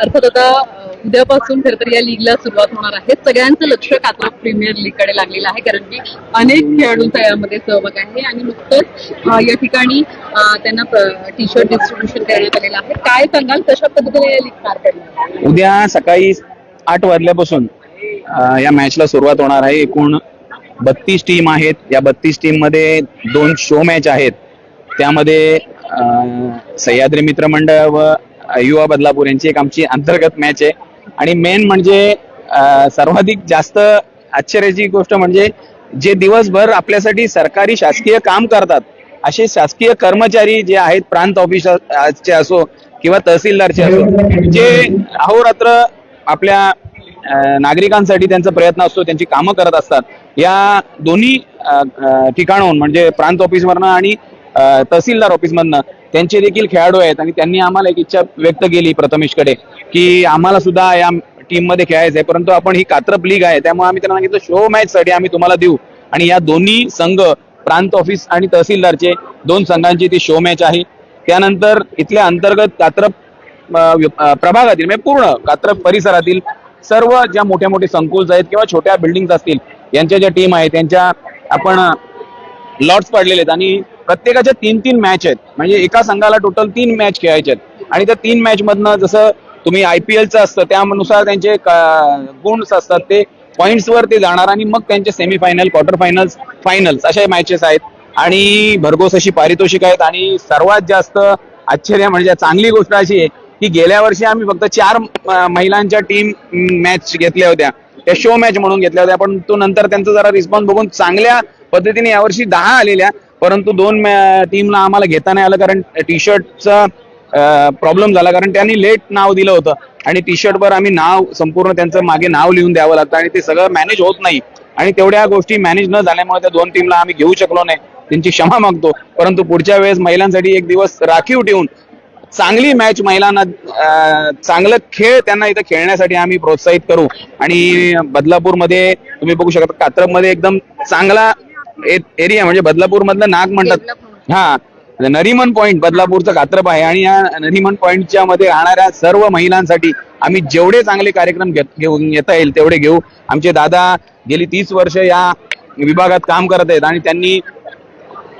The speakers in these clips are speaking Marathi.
अर्थात आता उद्यापासून खरं तर या लीगला सुरुवात होणार आहे. सगळ्यांचं लक्ष कात्रज प्रीमियर लीग कडे लागलेलं आहे, कारण की अनेक खेळाडूंचा यामध्ये सहभाग आहे आणि नुकतंच या ठिकाणी त्यांना टी शर्ट डिस्ट्रीब्युशन करण्यात आलेलं आहे. काय सांगाल, कशा पद्धतीने या लीग पार पडणार? उद्या सकाळी 8 वाजल्यापासून या मॅचला सुरुवात होणार आहे. एकूण 32 टीम आहेत. या 32 टीम मध्ये 2 शो मॅच आहेत. त्यामध्ये सह्याद्री मित्रमंडळ व युवा बदलापूर यांची एक आमची अंतर्गत मॅच आहे. आणि मेन म्हणजे सर्वाधिक जास्त आश्चर्याची गोष्ट म्हणजे जे दिवसभर आपल्यासाठी सरकारी शासकीय काम करतात असे शासकीय कर्मचारी जे आहेत, प्रांत ऑफिसरचे असो किंवा तहसीलदारचे असो, जे अहोरात्र आपल्या नागरिकांसाठी त्यांचा प्रयत्न असतो, त्यांची कामं करत असतात. या दोन्ही ठिकाणाहून म्हणजे प्रांत ऑफिसमधनं आणि तहसीलदार ऑफिसमधनं त्यांचे देखील खेळाडू आहेत. आणि त्यांनी आम्हाला एक इच्छा व्यक्त केली प्रथमेशकडे की आम्हाला सुद्धा या टीम मध्ये खेळायचं आहे, परंतु आपण ही कात्रप लीग आहे त्यामुळे आम्ही त्यांना सांगितलं शो मॅच साठी आम्ही तुम्हाला देऊ. आणि या दोन्ही संघ, प्रांत ऑफिस आणि तहसीलदारचे 2 संघांची ती शो मॅच आहे. त्यानंतर इथल्या अंतर्गत कात्रप प्रभागातील म्हणजे पूर्ण कात्रप परिसरातील सर्व ज्या मोठ्या मोठे संकुल्स आहेत किंवा छोट्या बिल्डिंग्स असतील, यांच्या ज्या टीम आहेत त्यांच्या आपण लॉट्स पाडलेले आहेत. आणि प्रत्येकाच्या 3-3 मॅच आहेत, म्हणजे एका संघाला टोटल 3 मॅच खेळायचे आहेत. आणि त्या 3 मॅच मधनं जसं तुम्ही IPLचं असतं त्यानुसार त्यांचे गुणस असतात, ते पॉइंट्सवर ते जाणार आणि मग त्यांचे सेमीफायनल, क्वार्टर फायनल्स, फायनल्स अशा मॅचेस आहेत. आणि भरघोस अशी पारितोषिक आहेत. आणि सर्वात जास्त आश्चर्य म्हणजे चांगली गोष्ट अशी आहे की गेल्या वर्षी आम्ही फक्त 4 महिलांच्या टीम मॅच घेतल्या होत्या, त्या शो मॅच म्हणून घेतल्या होत्या. पण तो नंतर त्यांचा जरा रिस्पॉन्स बघून चांगल्या पद्धतीने यावर्षी 10 आलेल्या, परंतु 2 टीमला आम्हाला घेता नाही आलं कारण टी शर्टचा प्रॉब्लेम झाला, कारण त्यांनी लेट नाव दिलं होतं आणि टी शर्टवर आम्ही नाव संपूर्ण त्यांचं मागे नाव लिहून द्यावं लागतं आणि ते सगळं मॅनेज होत नाही. आणि तेवढ्या गोष्टी मॅनेज न झाल्यामुळे त्या 2 टीमला आम्ही घेऊ शकलो नाही, त्यांची क्षमा मागतो. परंतु पुढच्या वेळेस महिलांसाठी एक दिवस राखीव ठेवून चांगली मॅच, महिलांना चांगलं खेळ त्यांना इथं खेळण्यासाठी आम्ही प्रोत्साहित करू. आणि बदलापूरमध्ये तुम्ही बघू शकता, कात्रपमध्ये एकदम चांगला एरिया म्हणजे बदलापूर मधलं नाग म्हणतात, हा नरिमन पॉइंट बदलापूरचं कात्रप आहे. आणि या नरिमन पॉइंटच्या मध्ये राहणाऱ्या सर्व महिलांसाठी आम्ही जेवढे चांगले कार्यक्रम घेऊन येता येईल तेवढे घेऊ. आमचे दादा गेली 30 वर्ष या विभागात काम करत आहेत आणि त्यांनी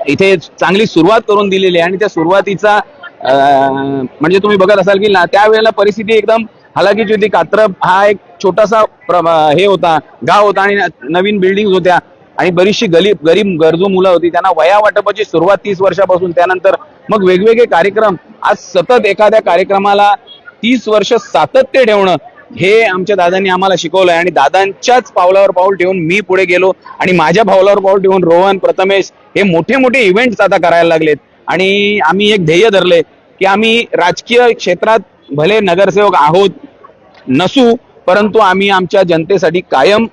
इथे चांगली सुरुवात करून दिलेली आहे. आणि त्या सुरुवातीचा म्हणजे तुम्ही बघत असाल की त्यावेळेला परिस्थिती एकदम हलाखीची होती. कात्रप हा एक छोटासा हे होता, गाव होता आणि नवीन बिल्डिंग होत्या आणि बरीचशी गरीब गरजू मुलं होती. त्यांना वया वाटपाची सुरुवात 30 वर्षापासून, त्यानंतर मग वेगवेगळे कार्यक्रम, आज सतत एखाद्या कार्यक्रमाला 30 वर्ष सातत्य ठेवणं हे आमच्या दादांनी आम्हाला शिकवलंय. आणि दादांच्याच पावलावर पाऊल ठेवून मी पुढे गेलो आणि माझ्या पावलावर पाऊल ठेवून रोहन, प्रथमेश हे मोठे मोठे इव्हेंट्स आता करायला लागलेत. आणि आम्ही एक ध्येय धरले की आम्ही राजकीय क्षेत्रात भले नगरसेवक आहोत नसू, परंतु आम्ही आमच्या जनतेसाठी कायम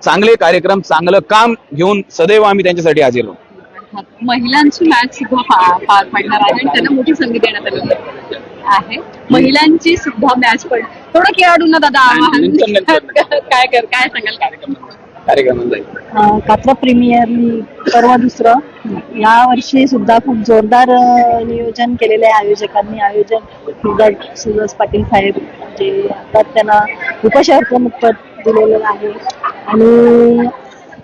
चांगले कार्यक्रम, चांगलं काम घेऊन सदैव आम्ही त्यांच्यासाठी हजर आहोत. महिलांची मॅच सुद्धा पार पडणार आहे आणि त्यांना मोठी संधी देण्यात आलेली आहे. महिलांची सुद्धा मॅच पण थोडं खेळाडूंना दादा आवाहन काय सांगाल कार्यक्रम? कात्रप प्रीमियर लीग परवा दुसरं, या वर्षी सुद्धा खूप जोरदार नियोजन केलेले आहे आयोजकांनी. आयोजक सुरज पाटील साहेब जे आता त्यांना उपशहर प्रमुख पद दिलेलं आहे. आणि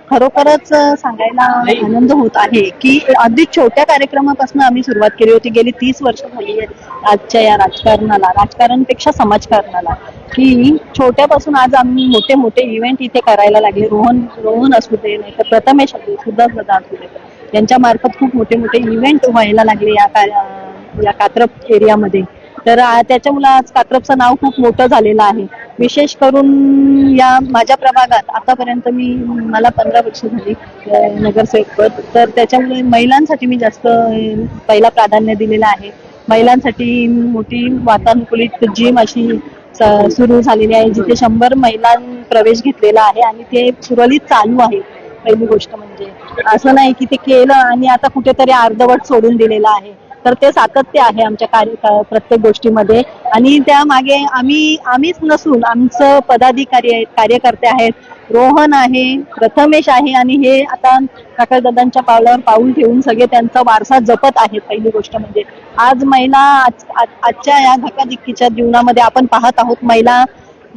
खरोखरच सांगायला आनंद होत आहे की अगदी छोट्या कार्यक्रमापासून आम्ही सुरुवात केली होती. गेली 30 वर्ष झाली आजच्या या राजकारणपेक्षा समाजकारणाला, की छोट्यापासून आज आम्ही मोठे मोठे इव्हेंट इथे करायला लागले. रोहन असू दे, नाही तर प्रथमेश सुद्धा असू दे, त्यांच्या मार्फत खूप मोठे मोठे इव्हेंट व्हायला लागले या कात्रप एरियामध्ये. तर त्याच्यामुळे आज कात्रपचं नाव खूप मोठं झालेलं आहे. विशेष करून या माझ्या प्रभागात आतापर्यंत मला 15 वर्ष झाली नगरसेवक पद, तर त्याच्यामुळे महिलांसाठी मी जास्त पहिला प्राधान्य दिलेलं आहे. महिलांसाठी मोठी वातानुकूलित जिम अशी सुरू झालेली आहे, जिथे 100 महिलां प्रवेश घेतलेला आहे आणि ते सुरळीत चालू आहे. पहिली गोष्ट म्हणजे असं नाही की ते केलं आणि आता कुठेतरी अर्धवट सोडून दिलेलं आहे. तर ते सातत्य आहे आमच्या प्रत्येक गोष्टीमध्ये. आणि त्यामागे आम्हीच नसून आमचं पदाधिकारी आहेत, कार्यकर्ते आहेत, रोहन आहे, प्रथमेश आहे, आणि हे आता काकादादांच्या पावलावर पाऊल ठेवून सगळे त्यांचा वारसा जपत आहेत. पहिली गोष्ट म्हणजे आज महिला आजच्या या धकाधकीच्या जीवनामध्ये आपण पाहत आहोत, महिला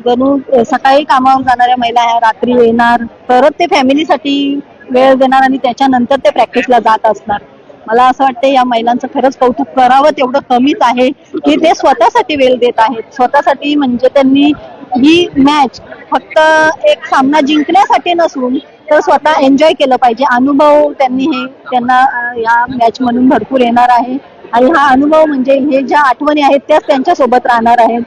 जणू सकाळी कामावर जाणाऱ्या महिला ह्या रात्री येणार, परत ते फॅमिलीसाठी वेळ देणार आणि त्याच्यानंतर ते प्रॅक्टिसला जात असणार. मला असं वाटतं या महिलांचं खरंच कौतुक करावं तेवढं कमीच आहे की ते स्वतःसाठी वेळ देत आहेत. स्वतःसाठी म्हणजे त्यांनी ही मॅच फक्त एक सामना जिंकण्यासाठी नसून तर स्वतः एन्जॉय केलं पाहिजे. अनुभव त्यांना या मॅच म्हणून भरपूर येणार आहे आणि हा अनुभव म्हणजे हे ज्या आठवणी आहेत त्याच त्यांच्या सोबत राहणार आहेत.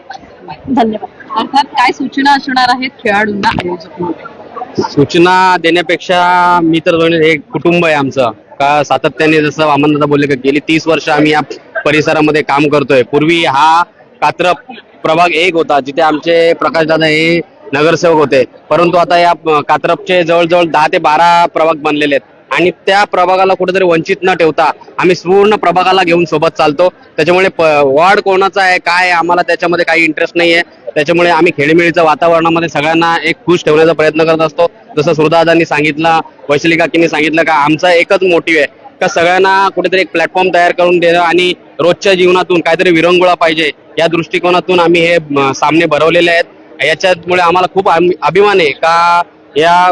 धन्यवाद. अर्थात काय सूचना असणार आहेत खेळाडूंना आयोजक म्हणून? सूचना देण्यापेक्षा मी तर म्हणेन हे कुटुंब आहे आमचं. का सातत्याने जसं वामनदादा बोलले की गेली 30 वर्ष आम्ही या परिसरामध्ये काम करतोय. पूर्वी हा कात्रप प्रभाग 1 होता जिथे आमचे प्रकाशदादा हे नगरसेवक होते, परंतु आता या कात्रपचे जवळजवळ 10 ते 12 प्रभाग बनलेले आहेत आणि त्या प्रभागाला कुठेतरी वंचित न ठेवता आम्ही पूर्ण प्रभागाला घेऊन सोबत चालतो. त्याच्यामुळे वॉर्ड कोणाचा आहे काय आम्हाला त्याच्यामध्ये काही इंटरेस्ट नाहीये. त्याच्यामुळे आम्ही खेळीमेळीच्या वातावरणामध्ये सगळ्यांना एक खुश ठेवण्याचा प्रयत्न करत असतो. जसं सुरदादांनी सांगितलं, वैशाली काकींनी सांगितलं का आमचा एकच मोटिव्ह आहे का सगळ्यांना कुठेतरी एक प्लॅटफॉर्म तयार करून देणं आणि रोजच्या जीवनातून काहीतरी विरंगुळा पाहिजे या दृष्टिकोनातून आम्ही हे सामने भरवलेले आहेत. याच्यामुळे आम्हाला खूप अभिमान आहे का या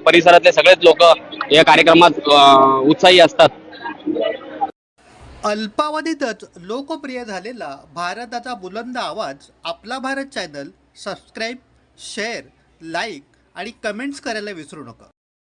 परिसरातले सगळेच लोक या कार्यक्रमात उत्साही असतात. अल्पावधीतच लोकप्रिय झालेला भारताचा बुलंद आवाज आपला Bharat channel subscribe, share, like आणि कमेंट्स करायला विसरू नका.